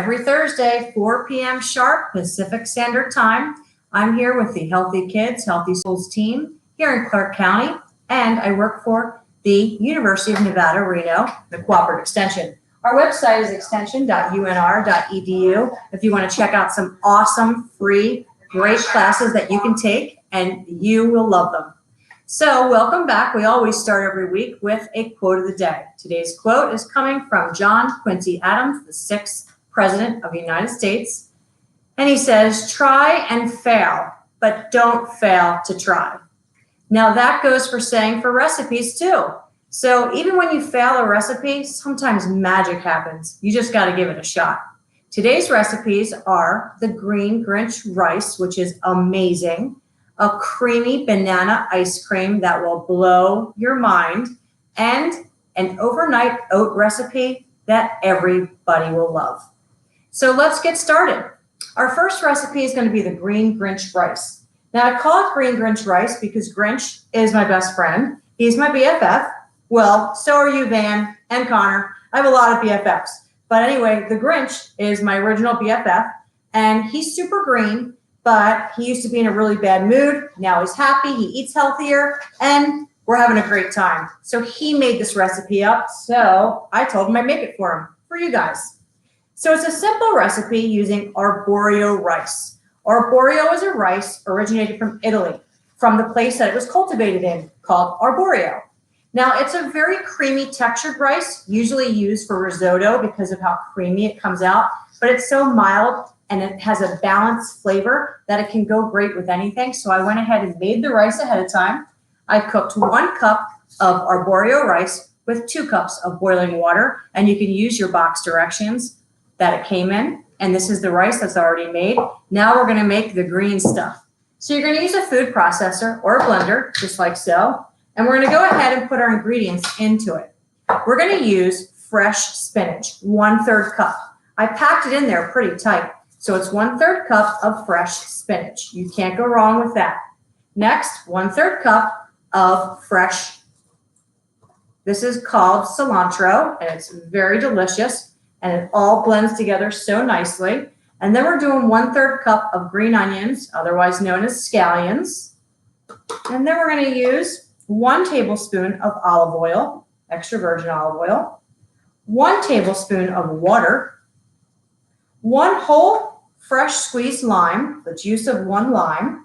every Thursday, 4 p.m. sharp Pacific Standard Time. I'm here with the Healthy Kids, Healthy Schools team here in Clark County, and I work for the University of Nevada, Reno, the Cooperative Extension. Our website is extension.unr.edu if you want to check out some awesome, free, great classes that you can take, and you will love them. So welcome back. We always start every week with a quote of the day. Today's quote is coming from John Quincy Adams, the 6th President of the United States. And he says, try and fail, but don't fail to try. Now that goes for saying for recipes too. So even when you fail a recipe, sometimes magic happens. You just got to give it a shot. Today's recipes are the green Grinch rice, which is amazing, a creamy banana ice cream that will blow your mind, and an overnight oat recipe that everybody will love. So let's get started. Our first recipe is going to be the green Grinch rice. Now I call it green Grinch rice because Grinch is my best friend. He's my BFF. Well, so are you, Van and Connor. I have a lot of BFFs. But anyway, the Grinch is my original BFF, and he's super green, but he used to be in a really bad mood. Now he's happy, he eats healthier, and we're having a great time. So he made this recipe up, so I told him I'd make it for him, for you guys. So it's a simple recipe using Arborio rice. Arborio is a rice originated from Italy, from the place that it was cultivated in, called Arborio. Now, it's a very creamy textured rice, usually used for risotto because of how creamy it comes out, but it's so mild and it has a balanced flavor that it can go great with anything. So I went ahead and made the rice ahead of time. I cooked 1 cup of Arborio rice with 2 cups of boiling water, and you can use your box directions that it came in. And this is the rice that's already made. Now we're gonna make the green stuff. So you're gonna use a food processor or a blender, just like so. And we're gonna go ahead and put our ingredients into it. We're gonna use fresh spinach, 1/3 cup. I packed it in there pretty tight. So it's 1/3 cup of fresh spinach. You can't go wrong with that. Next, 1/3 cup of fresh, this is called cilantro, and it's very delicious, and it all blends together so nicely. And then we're doing 1/3 cup of green onions, otherwise known as scallions. And then we're gonna use 1 tablespoon of olive oil, extra virgin olive oil, 1 tablespoon of water, 1 whole fresh squeezed lime, the juice of 1 lime,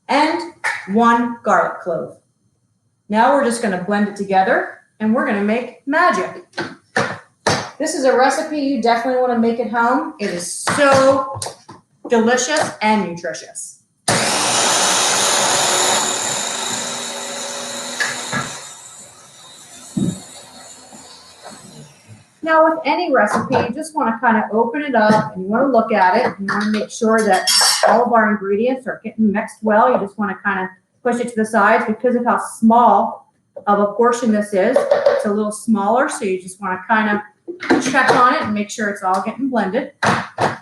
and 1 garlic clove. Now we're just going to blend it together and we're going to make magic. This is a recipe you definitely want to make at home. It is so delicious and nutritious. Now with any recipe, you just want to kind of open it up and you want to look at it. And you want to make sure that all of our ingredients are getting mixed well. You just want to kind of push it to the sides because of how small of a portion this is. It's a little smaller, so you just want to kind of check on it and make sure it's all getting blended. I'm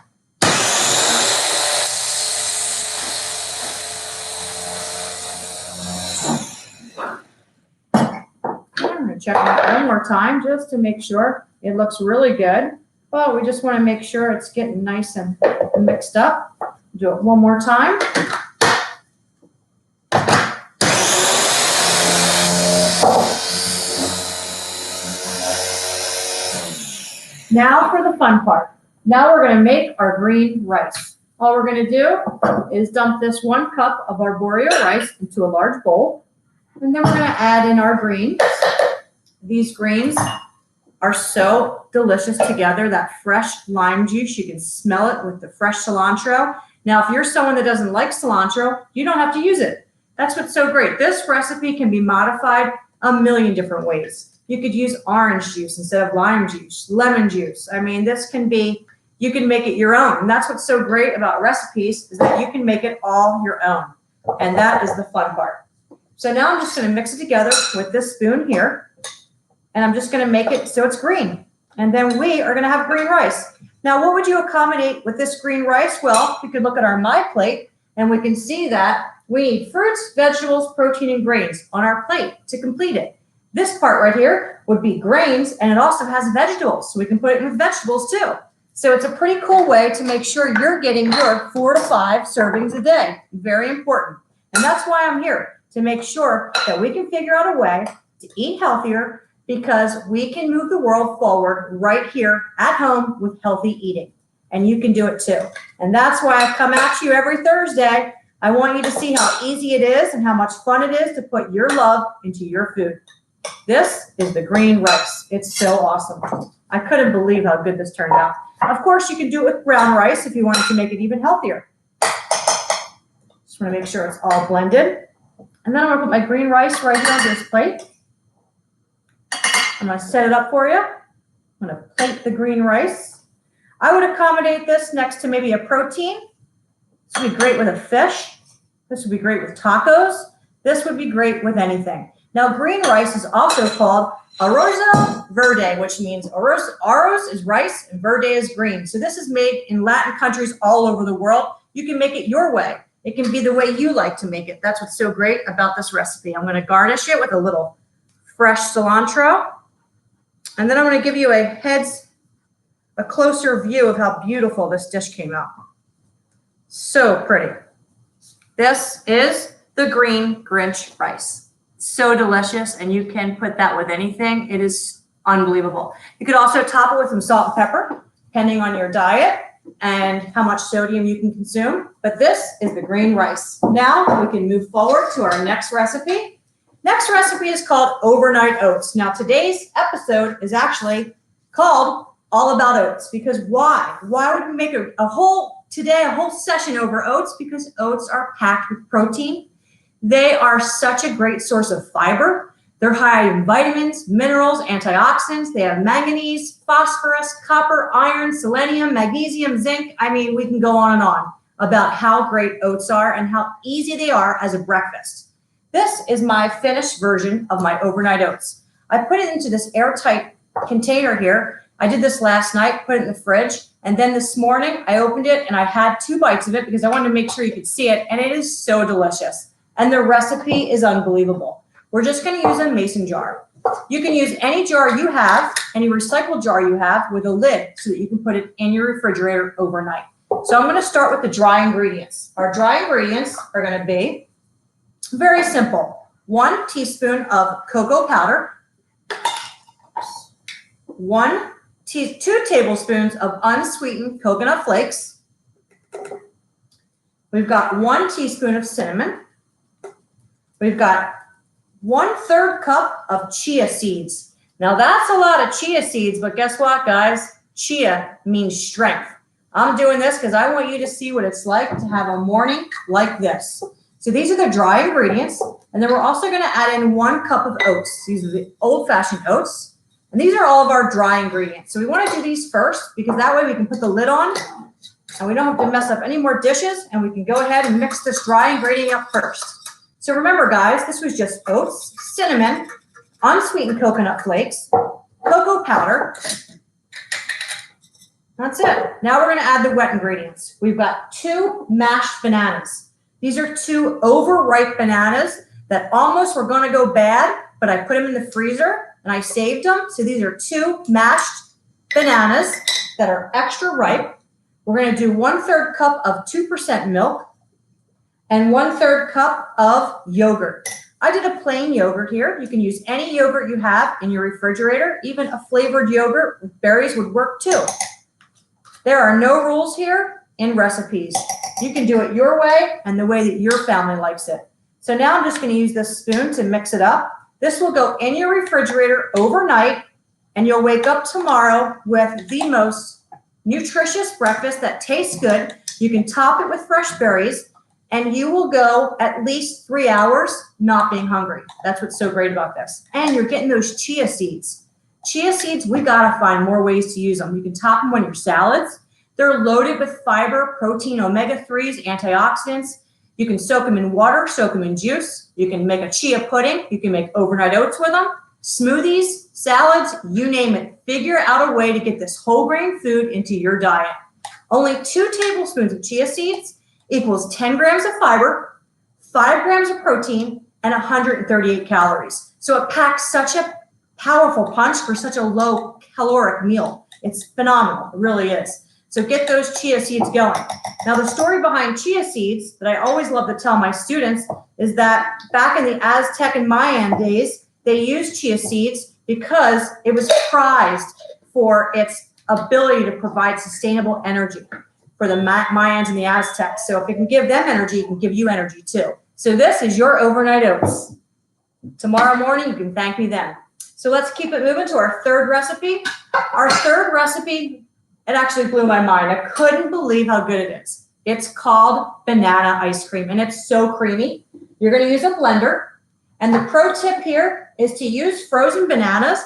going to check it out one more time just to make sure. It looks really good, but we just want to make sure it's getting nice and mixed up. Do it one more time. Now for the fun part. Now we're going to make our green rice. All we're going to do is dump this 1 cup of Arborio rice into a large bowl, and then we're going to add in our greens. These greens are so delicious together. That fresh lime juice, you can smell it with the fresh cilantro. Now, if you're someone that doesn't like cilantro, you don't have to use it. That's what's so great. This recipe can be modified a million different ways. You could use orange juice instead of lime juice, lemon juice. I mean, this can be, you can make it your own. And that's what's so great about recipes is that you can make it all your own. And that is the fun part. So now I'm just going to mix it together with this spoon here. And I'm just going to make it so it's green. And then we are going to have green rice. Now, what would you accommodate with this green rice? Well, we could look at our My Plate, and we can see that we need fruits, vegetables, protein, and grains on our plate to complete it. This part right here would be grains, and it also has vegetables, so we can put it with vegetables too. So it's a pretty cool way to make sure you're getting your 4 to 5 servings a day. Very important. And that's why I'm here, to make sure that we can figure out a way to eat healthier, because we can move the world forward right here at home with healthy eating. And you can do it too. And that's why I come at you every Thursday. I want you to see how easy it is and how much fun it is to put your love into your food. This is the green rice. It's so awesome. I couldn't believe how good this turned out. Of course, you can do it with brown rice if you wanted to make it even healthier. Just want to make sure it's all blended. And then I'm going to put my green rice right here on this plate. I'm going to set it up for you. I'm going to plate the green rice. I would accommodate this next to maybe a protein. This would be great with a fish. This would be great with tacos. This would be great with anything. Now, green rice is also called arroz verde, which means arroz is rice and verde is green. So this is made in Latin countries all over the world. You can make it your way. It can be the way you like to make it. That's what's so great about this recipe. I'm going to garnish it with a little fresh cilantro. And then I'm going to give you a closer view of how beautiful this dish came out. So pretty. This is the green Grinch rice. So delicious, and you can put that with anything. It is unbelievable. You could also top it with some salt and pepper, depending on your diet and how much sodium you can consume. But this is the green rice. Now we can move forward to our next recipe. Next recipe is called overnight oats. Now today's episode is actually called All About Oats, because why? Why would we make a whole session over oats? Because oats are packed with protein. They are such a great source of fiber. They're high in vitamins, minerals, antioxidants. They have manganese, phosphorus, copper, iron, selenium, magnesium, zinc. I mean, we can go on about how great oats are and how easy they are as a breakfast. This is my finished version of my overnight oats. I put it into this airtight container here. I did this last night, put it in the fridge, and then this morning I opened it and I had 2 bites of it because I wanted to make sure you could see it, and it is so delicious. And the recipe is unbelievable. We're just going to use a mason jar. You can use any jar you have, any recycled jar you have with a lid so that you can put it in your refrigerator overnight. So I'm going to start with the dry ingredients. Our dry ingredients are going to be very simple. 1 teaspoon of cocoa powder, 2 tablespoons of unsweetened coconut flakes. We've got 1 teaspoon of cinnamon. We've got 1/3 cup of chia seeds. Now that's a lot of chia seeds, but guess what, guys? Chia means strength. I'm doing this because I want you to see what it's like to have a morning like this. So these are the dry ingredients. And then we're also going to add in 1 cup of oats. These are the old-fashioned oats. And these are all of our dry ingredients. So we want to do these first because that way we can put the lid on and we don't have to mess up any more dishes, and we can go ahead and mix this dry ingredient up first. So remember, guys, this was just oats, cinnamon, unsweetened coconut flakes, cocoa powder. That's it. Now we're going to add the wet ingredients. We've got 2 mashed bananas. These are 2 overripe bananas that almost were going to go bad, but I put them in the freezer and I saved them. So these are 2 mashed bananas that are extra ripe. We're going to do 1/3 cup of 2% milk and 1/3 cup of yogurt. I did a plain yogurt here. You can use any yogurt you have in your refrigerator. Even a flavored yogurt with berries would work too. There are no rules here in recipes. You can do it your way and the way that your family likes it. So now I'm just going to use this spoon to mix it up. This will go in your refrigerator overnight, and you'll wake up tomorrow with the most nutritious breakfast that tastes good. You can top it with fresh berries, and you will go at least 3 hours not being hungry. That's what's so great about this. And you're getting those chia seeds. Chia seeds, we gotta find more ways to use them. You can top them on your salads. They're loaded with fiber, protein, omega-3s, antioxidants. You can soak them in water, soak them in juice. You can make a chia pudding. You can make overnight oats with them, smoothies, salads, you name it. Figure out a way to get this whole grain food into your diet. Only 2 tablespoons of chia seeds equals 10 grams of fiber, 5 grams of protein, and 138 calories. So it packs such a powerful punch for such a low caloric meal. It's phenomenal. It really is. So get those chia seeds going. Now, the story behind chia seeds that I always love to tell my students is that back in the Aztec and Mayan days, they used chia seeds because it was prized for its ability to provide sustainable energy for the Mayans and the Aztecs. So if it can give them energy, it can give you energy too. So this is your overnight oats. Tomorrow morning, you can thank me then. So let's keep it moving to our third recipe. Our third recipe, it actually blew my mind. I couldn't believe how good it is. It's called banana ice cream, and it's so creamy. You're going to use a blender, and the pro tip here is to use frozen bananas,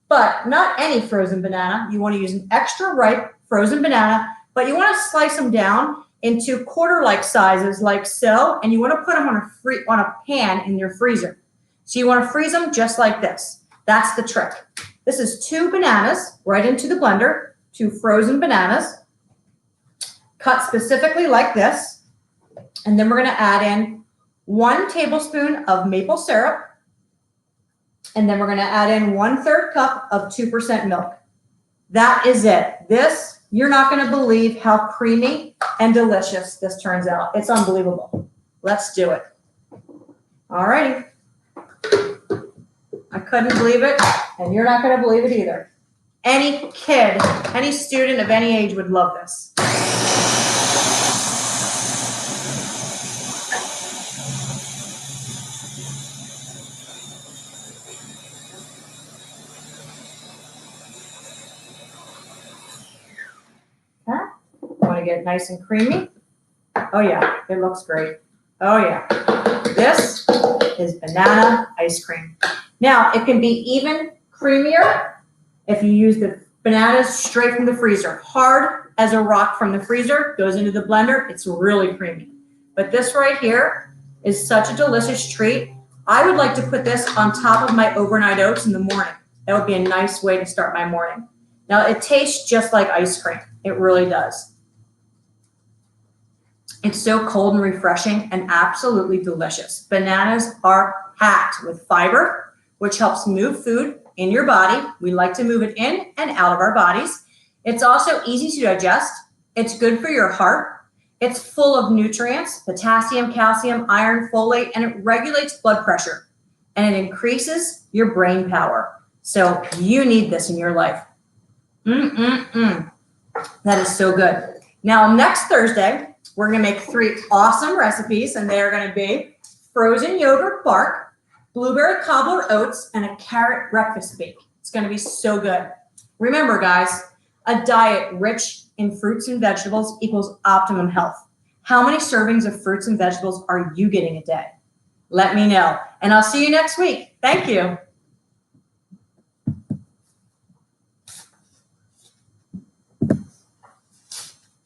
but not any frozen banana. You want to use an extra ripe frozen banana, but you want to slice them down into quarter-like sizes like so, and you want to put them on a pan in your freezer. So you want to freeze them just like this. That's the trick. This is 2 bananas right into the blender, 2 frozen bananas, cut specifically like this. And then we're going to add in 1 tablespoon of maple syrup. And then we're going to add in 1/3 cup of 2% milk. That is it. This, you're not going to believe how creamy and delicious this turns out. It's unbelievable. Let's do it. All righty. I couldn't believe it, and you're not going to believe it either. Any kid, any student of any age would love this. Huh? Want to get it nice and creamy? Oh yeah, it looks great. Oh yeah. This is banana ice cream. Now, it can be even creamier if you use the bananas straight from the freezer. Hard as a rock from the freezer, goes into the blender. It's really creamy. But this right here is such a delicious treat. I would like to put this on top of my overnight oats in the morning. That would be a nice way to start my morning. Now, it tastes just like ice cream. It really does. It's so cold and refreshing and absolutely delicious. Bananas are packed with fiber, which helps move food in your body. We like to move it in and out of our bodies. It's also easy to digest. It's good for your heart. It's full of nutrients, potassium, calcium, iron, folate, and it regulates blood pressure. And it increases your brain power. So you need this in your life. That is so good. Now, next Thursday, we're going to make 3 awesome recipes, and they're going to be frozen yogurt bark, blueberry cobbler oats, and a carrot breakfast bake. It's going to be so good. Remember, guys, a diet rich in fruits and vegetables equals optimum health. How many servings of fruits and vegetables are you getting a day? Let me know, and I'll see you next week. Thank you.